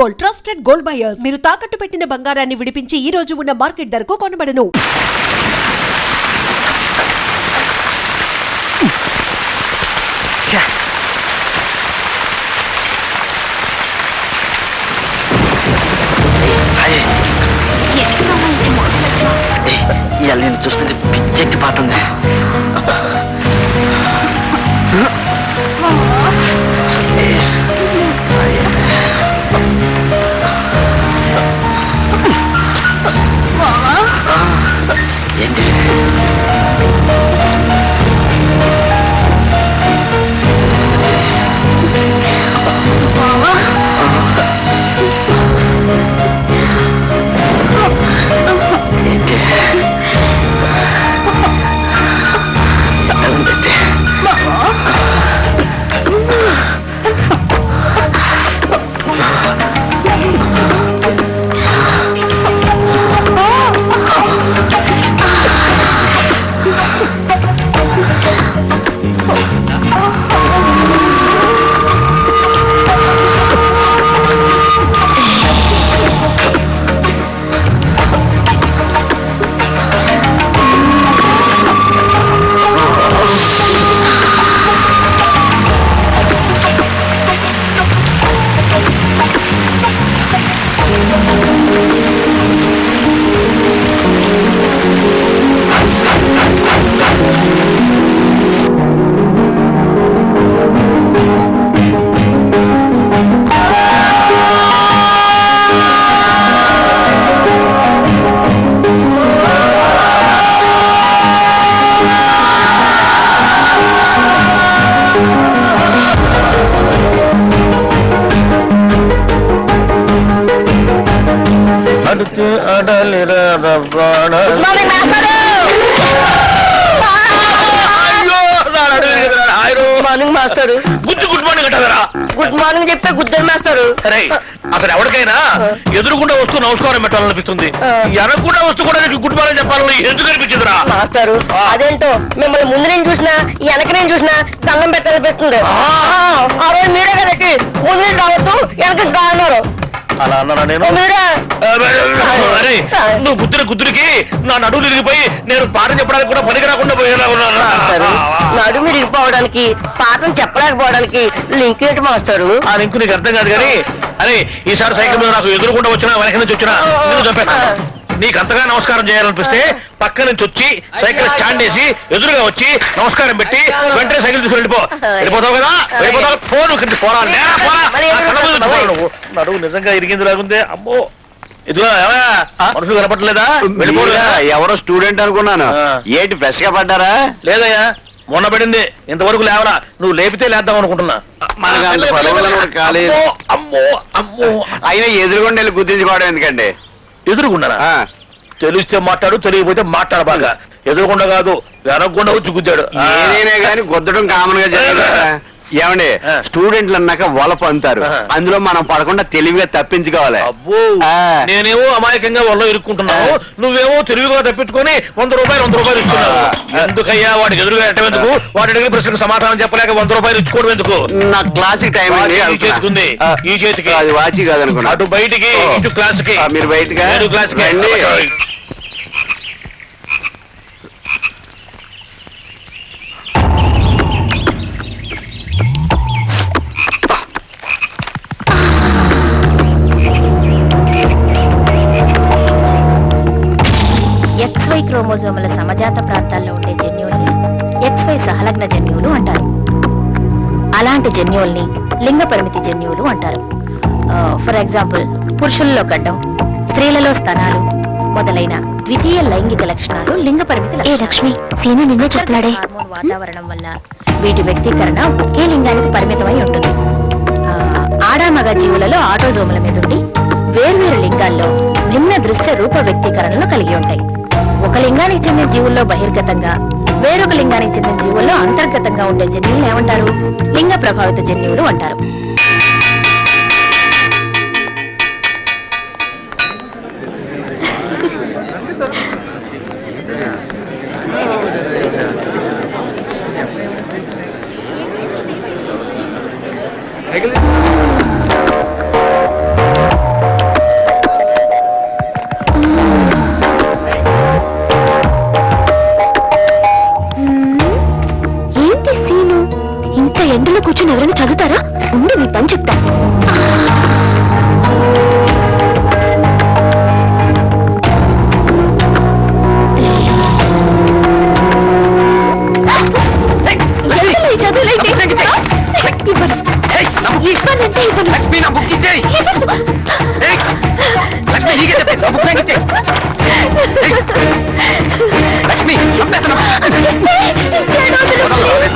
Gold, trusted gold buyers. మీరు తాకట్టు పెట్టిన బంగారాన్ని విడిపించి ఈ రోజు ఉన్న మార్కెట్ ధరకు కొనబడను. నేను చూస్తుంటే పిచ్చెక్కి పోతుంది. ఏంటి గుడ్ మార్నింగ్ చెప్పే గుద్దరు మాస్టారు. సరే అసలు ఎవరికైనా ఎదురుకుండా వస్తూ నమస్కారం పెట్టాలనిపిస్తుంది, ఎనకుండా వస్తూ కూడా గుడ్ మార్నింగ్ చెప్పాలని ఎందుకు అనిపించదురా మాస్టారు? అదేంటో మిమ్మల్ని ముందు నేను చూసినా వెనక నేను చూసినా దండం పెట్టాలనిపిస్తుంది. ఆ రోజు మీరే కదండి ముందు నుంచి రావద్దు వెనక రాన్నారు. అలా అన్నారా? నేను అరే నువ్వు గుద్దురికి నా నడువు ఇరిగిపోయి నేను పాఠం చెప్పడానికి కూడా పనికి రాకుండా పోయేలా ఉన్నాను. నడుము ఇరిగిపోవడానికి పాఠం చెప్పలేకపోవడానికి లింక్ ఏంటి మాస్టారు? ఆ లింక్ నీకు అర్థం కాదు కానీ, అరే ఈసారి సైకిల్ మీద నాకు ఎదురుకుండా వచ్చినా వెనక నుంచి వచ్చినా నేను చంపేస్తాను. నీకు అంతగా నమస్కారం చేయాలనిపిస్తే పక్క నుంచి వచ్చి సైకిల్ స్టాండ్ వేసి ఎదురుగా వచ్చి నమస్కారం పెట్టి వెంటనే సైకిల్ తీసుకుని వెళ్ళిపోతావు కదా. వెళ్ళిపోతావు ఫోన్ పోరా నువ్వు. నడువు నిజంగా ఇరిగింది లాగుందే. అమ్మో ఇదిగో మనుషులు కనపడలేదా? వెళ్ళిపోడు. ఎవరో స్టూడెంట్ అనుకున్నాను. ఏంటి ఫ్రెష్ గా పడ్డారా? లేదయ్యా మొన్న పడింది, ఇంతవరకు లేవరా. నువ్వు లేపితే లేద్దాం అనుకుంటున్నా. అమ్మో అమ్మో అయినా ఎదురుగుండా వెళ్ళి గుర్తించుకోవడం ఎందుకండి? ఎదురుగుండా తెలిస్తే మాట్లాడు, తెలియకపోతే మాట్లాడు. బాగా ఎదురుకుండా కాదు వెనకుండా వచ్చి గుద్దాడు. ఏదైనా కానీ గుద్దడం కామన్ గా జరగదు. ఏమండి స్టూడెంట్లు అన్నాక వలప అంటారు, అందులో మనం పడకుండా తెలివిగా తప్పించుకోవాలి. అబ్బో నేనేమో అమాయకంగా వల్ల ఇరుక్కుంటున్నావు, నువ్వేమో తెలివిగా తప్పించుకొని 100 రూపాయలు ఇస్తున్నావు. ఎందుకయ్యా వాడికి ఎదురుగా ఎట్టేందుకు? వాటి అడిగిన ప్రశ్నకు సమాధానం చెప్పలేక 100 రూపాయలు ఇచ్చుకోవడం ఎందుకు? నా క్లాసిక్ టైం చేతికుంది. ఈ చేతికి అది వాచి కాదనుకున్నా. అటు బయటికి ఇటు క్లాస్కి. మీరు బయటగా క్లాస్కి అండి. XY క్రోమోజోముల సమజాత ప్రాంతాల్లో ఉండే జన్యువుల్ని XY సహలగ్న జన్యువులు అంటారు. అలాంటి జన్యువుల్ని లింగ పరిమితి జన్యువులు అంటారు. ఫర్ ఎగ్జాంపుల్ పురుషుల్లో గడ్డం, స్త్రీలలో స్తనాలు మొదలైన ద్వితీయ లైంగిక లక్షణాలు లింగ పరిమితి. లక్ష్మి సీని నిన్నే చూస్తున్నాడే. హార్మోన్ వాతావరణం వల్ల వీటి వ్యక్తీకరణ ఒకే లింగానికి పరిమితమై ఉంటుంది. ఆడామగ జీవులలో ఆటోజోముల మీద ఉండి వేర్వేరు లింగాల్లో భిన్న దృశ్య రూప వ్యక్తీకరణలు కలిగి ఉంటాయి. ఒక లింగానికి చెందిన జీవుల్లో బహిర్గతంగా, వేరొక లింగానికి చెందిన జీవుల్లో అంతర్గతంగా ఉండే జన్యువులు ఏమంటారు? లింగ ప్రభావిత జన్యువులు అంటారు. లక్ష్మి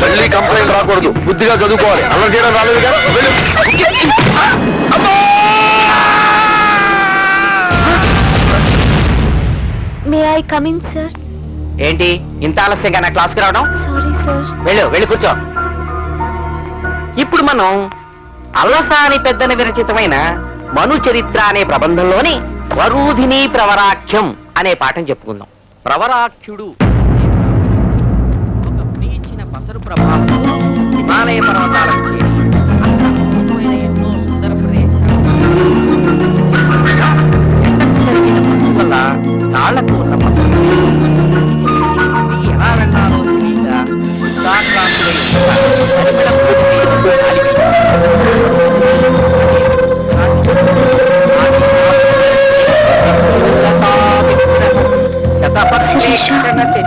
మళ్ళీ కంప్లైంట్ రాకూడదు, బుద్ధిగా చదువుకోవాలి. అలా చేయడం రాలేదు కదా. May I come in sir? ఏంటి ఇంత ఆలస్యంగా నా క్లాస్కి రావడం? Sorry sir. వెళ్ళి కూర్చో. ఇప్పుడు మనం అల్లసాని పెద్దని విరచితమైన మను చరిత్ర అనే ప్రబంధంలోని వరూధిని ప్రవరాఖ్యం అనే పాఠం చెప్పుకుందాం. ప్రవరాఖ్యుడు ఒక ప్రీచిన పసరు ప్రభావంతో హిమాలయ పర్వతాలకు చేరి అక్కడ అద్భుతమైన ఎన్నో సుందర ప్రదేశాలు జరిగిన మంచు వల్ల కాళ్లకు ఉన్న పసరు ఎలా వెళ్ళాలో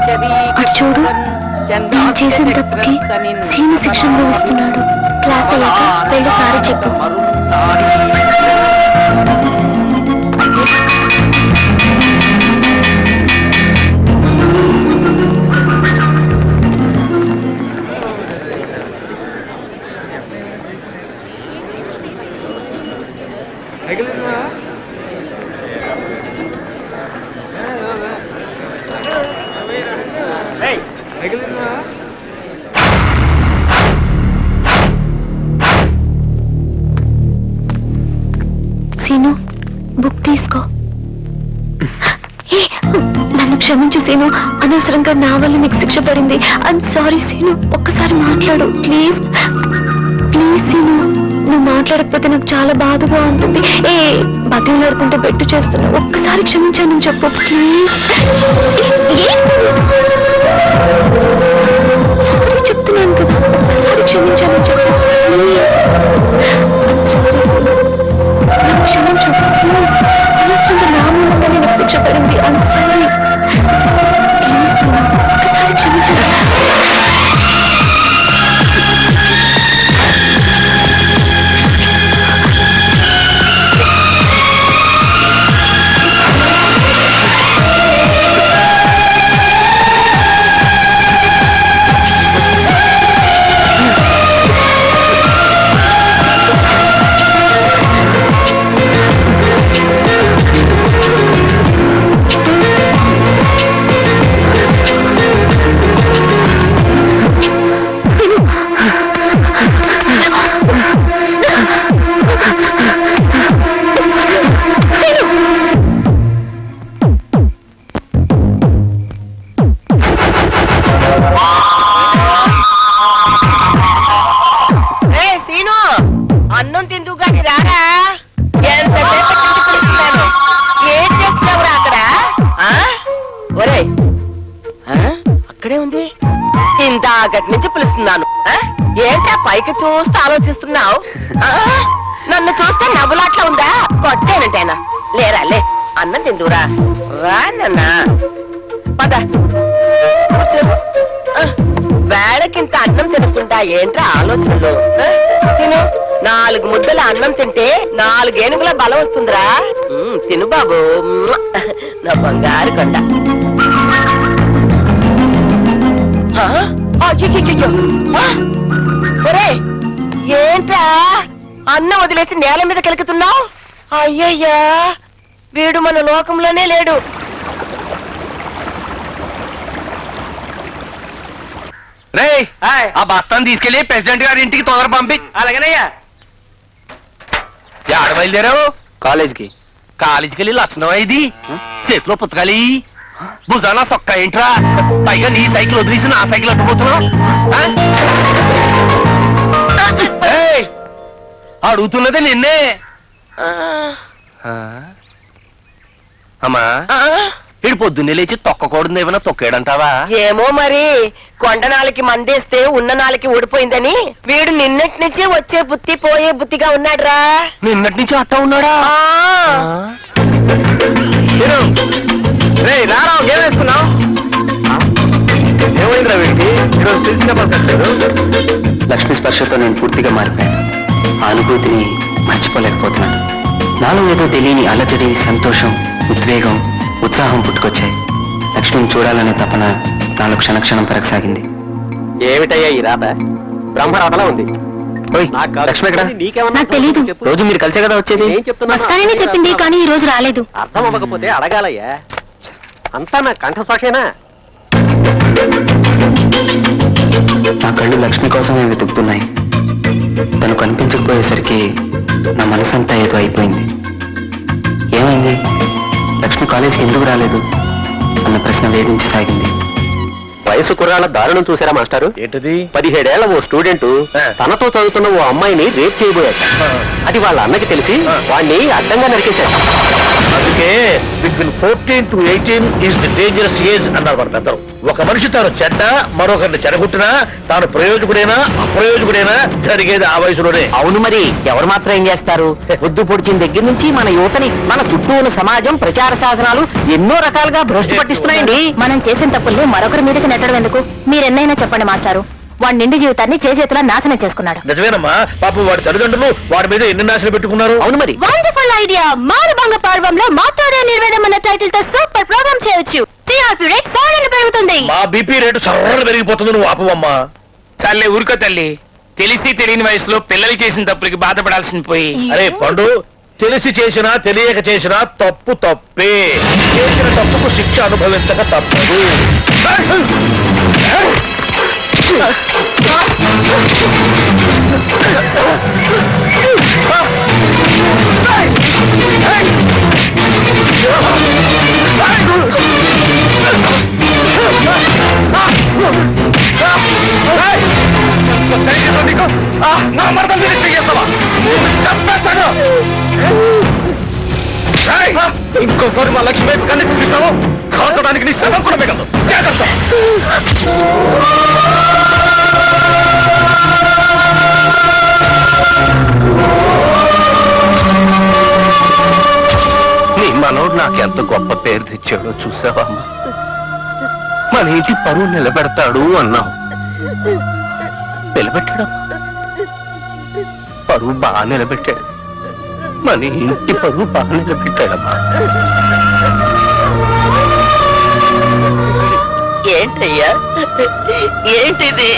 తెలియక చూడు, నేను చేసిన తప్పుకి సీను శిక్ష అనుభవిస్తున్నాడు. క్లాస్ అయ్యాక వెళ్ళి సారీ చెప్పు. సీను, బుక్ తీసుకో. నన్ను క్షమించు సీను, అనవసరంగా నా వల్ల నీకు శిక్ష పడింది. ఐఎమ్ సారీ సీను, ఒక్కసారి మాట్లాడు ప్లీజ్. ప్లీజ్ సీను, నువ్వు మాట్లాడకపోతే నాకు చాలా బాధగా ఉంటుంది. బతిలాడుకుంటే బెట్టు చేస్తున్నా, ఒక్కసారి క్షమించానని చెప్పు ప్లీజ్. సారీ చెప్తున్నాను కదా, ఒక్కసారి క్షమించానని చెప్పు ప్లీజ్. సారీ సీను, నన్ను క్షమించు ప్లీజ్. అనవసరంగా నా మూలంగానే నాకు శిక్ష పడింది. ఐఎమ్ సారీ ప్లీజ్ సీను, ఒక్కసారి క్షమించు. అన్నం తిందు కానీ రారా. ఎంతసేపు పిలుస్తున్నాను, ఏం చేస్తున్నావురా అక్కడ? ఒరే అక్కడే ఉంది, ఇందాకటి నుంచి పిలుస్తున్నాను. ఏంటా పైకి చూస్తూ ఆలోచిస్తున్నావు? నన్ను చూస్తే నవ్వులాట్లా ఉందా? కొట్టేనంటేనా? లేరా లే, అన్నం తిందురా. రా నాన్న, పద కూర్చో. వేళకింత అన్నం తినకుండా ఏంట్రా ఆలోచనలు? తిను, 4 ముద్దల అన్నం తింటే 4 ఏనుగుల బలం వస్తుందిరా. తిను బాబు, నా బంగారు కొండ. ఒరే ఏంట్రా అన్నం వదిలేసి నేల మీద కెలుకుతున్నావు? అయ్యయ్యా, వీడు మన లోకంలోనే లేడు. రే, ఆ బస్తాను తీసుకెళ్లి ప్రెసిడెంట్ గారి ఇంటికి తొందర పంపి. అలాగేనయ్యా. ఆడ బయలుదేరావు? కాలేజ్కి. కాలేజీకి వెళ్ళి లక్షణం ఇది చేతిలో పుస్తకాలి, భుజానా సొక్క ఏంట్రా? పైగా నీ సైకిల్ వదిలేసి నా సైకిల్ అట్టుపోతున్నావు. అడుగుతున్నది నిన్నే. అమ్మా, వీడు పొద్దున్నే లేచి తొక్కకూడదు ఏమైనా తొక్కాడంటావా? ఏమో మరి, కొండ నాలికి మందేస్తే ఉన్న నాలికి ఊడిపోయిందని వీడు నిన్నటి నుంచి వచ్చే బుద్ధి పోయే బుద్ధిగా ఉన్నాడురా. నిన్నటి నుంచి అట్టా ఉన్నాడా? రారావు, ఏం వేసుకున్నావు? ఏమైందిరా వీడికి? ఈరోజు తెలిసిన పర్లేదు. లక్ష్మీ స్పర్శతో నేను పూర్తిగా మారిపోయాను. ఆ అనుభూతిని మర్చిపోలేకపోతున్నాను. నాలో ఏదో తెలియని అలజడి, సంతోషం, ఉద్వేగం, ఉత్సాహం పుట్టుకొచ్చాయి. లక్ష్మిని చూడాలనే తపన నాలో క్షణక్షణం పెరగసాగింది. ఏమిటయ్యా ఈ రాత? బ్రహ్మరాతలా ఉంది. ఓయ్, లక్ష్మి ఎక్కడ? నాకు తెలీదు. రోజు మీరు కలిసే కదా వచ్చేది? వస్తానని చెప్పింది కానీ ఈ రోజు రాలేదు. అర్థం అవ్వకపోతే అడగాలయ్యా. అంతా నా కంఠసాక్షేనా? నా కళ్ళు లక్ష్మి కోసమే వెతుకుతున్నాయి. తను కనిపించకపోయేసరికి నా మనసంతా ఏదో అయిపోయింది. ఏమైంది? లక్ష్మి కాలేజీకి ఎందుకు రాలేదు అన్న ప్రశ్న వేధించసాగింది. వయసు కుర్రాళ్ళ దారుణం చూసారా మాస్టారు? ఏంటిది? 17 ఏళ్ల ఓ స్టూడెంట్ తనతో చదువుతున్న ఓ అమ్మాయిని రేప్ చేయబోయాట. అది వాళ్ళ అన్నకి తెలిసి వాడిని అడ్డంగా నరికేశాడు. అందుకే between 14 to 18 is the dangerous age అన్నారు మన పెద్దలు. ఒక మనిషి తాను చెడ్డ, మరొకరిని చెడగొట్టినా తాను ప్రయోజకుడైనా అప్రయోజకుడైనా జరిగేది ఆ వయసులోనే. అవును, మరి ఎవరు మాత్రం ఏం చేస్తారు? పొద్దు పొడిచిన దగ్గర నుంచి మన యువతని మన చుట్టూ ఉన్న సమాజం, ప్రచార సాధనాలు ఎన్నో రకాలుగా భ్రష్టు పట్టిస్తున్నాయండి. మనం చేసిన తప్పుల్ని మరొకరి మీదకి నెట్టడం ఎందుకు? మీరెన్నైనా చెప్పండి మాస్టారు. వాడి నిండి జీవితాన్ని చేతులా నాశనం చేసుకున్నాడు. నిజమేనమ్మా, పాపం వాడి తల్లిదండ్రులు వాడి మీద ఎన్ని నాశనం పెట్టుకున్నారు. అవును మరి. Wonderful idea. మారుభంగ పర్వంలో మాట్లాడే నిర్వేదం అన్న టైటిల్ తో సూపర్ ప్రోగ్రామ్ చేయొచ్చు. టీఆర్పీ రేట్ ఫారెన్ పెరుగుతుంది. మా బీపీ రేటు సర్ర పెరిగిపోతుంది. నువ్వు ఆపవమ్మా. చాలే ఊరుకో తల్లి. తెలిసి తెలియని వయసులో పిల్లలు చేసిన తప్పులకి బాధపడాల్సింది పోయి. అరే పండు, తెలిసి చేసినా తెలియక చేసినా తప్పు తప్పే. చేసిన తప్పుకు శిక్ష అనుభవించక తప్పదు. నా మరదలు మీరు చెయ్యేస్తావా? ఇంకోసారి మా లక్ష్మి వైపు కన్నీ చూపిస్తావు, కాల్చడానికి నీ శవం కూడా మిగలదు. జాగ్రత్త. నీ మనోడు నాకెంత గొప్ప పేరు తెచ్చాడో చూసావా? మన ఇంటి పరువు నిలబెడతాడు అన్నావు. నిలబెట్టాడు. పరువు బాగా నిలబెట్టాడు. మన ఇంటి పరువు బాగా నిలబెట్టాడమ్మా. ఏంటయ్యా ఏంటిది?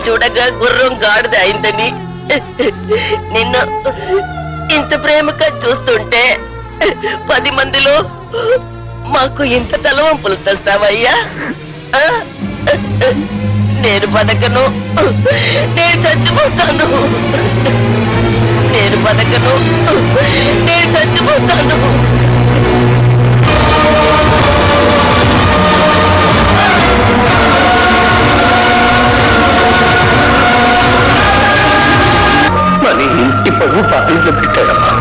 చూడగా గుర్రం గాడిద అయిందని నిన్ను ఇంత ప్రేమగా చూస్తుంటే 10 మందిలో మాకు ఇంత తలవంపులు తెస్తావయ్యా? నేను బతకను, నేను చచ్చిపోతాను. నేను బతకను, నేను చచ్చిపోతాను. మన ఇంటి పరువు బాగా నిలబెట్టాడమ్మా.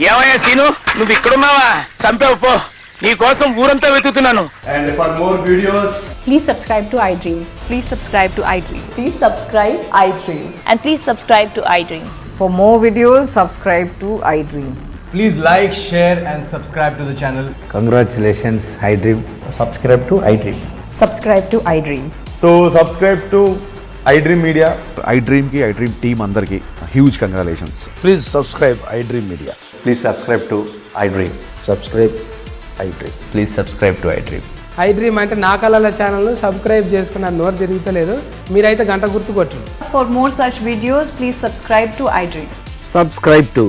ఏమయ్యా సీను, నువ్వు ఇక్కడున్నావా? చంపావు పో. నీ కోసం ఊరంతా వెతుకుతున్నాను. And for more videos, Please subscribe to iDream. Please subscribe to iDream. Please subscribe iDream. And please subscribe to iDream. For more videos, subscribe to iDream. please like, share and subscribe to the channel. Congratulations, iDream. Subscribe to iDream. Subscribe to iDream. So subscribe to iDream Media. iDream team అందరికి huge congratulations. Please subscribe iDream Media. Please subscribe to iDream. Subscribe iDream. Please subscribe to iDream. iDream అంటే నా కళల channel subscribe చేసుకున్న నోరు తిరుగుతలేదు. మీరైతే గంట గుర్తు కొట్టండి. For more such videos, please subscribe to iDream. Subscribe to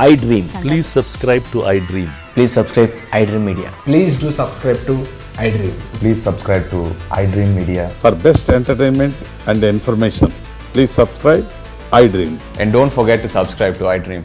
iDream. Please subscribe to iDream. Please subscribe iDream Media. Please do subscribe to iDream. Please subscribe to iDream Media. For best entertainment and information, please subscribe iDream. And don't forget to subscribe to iDream.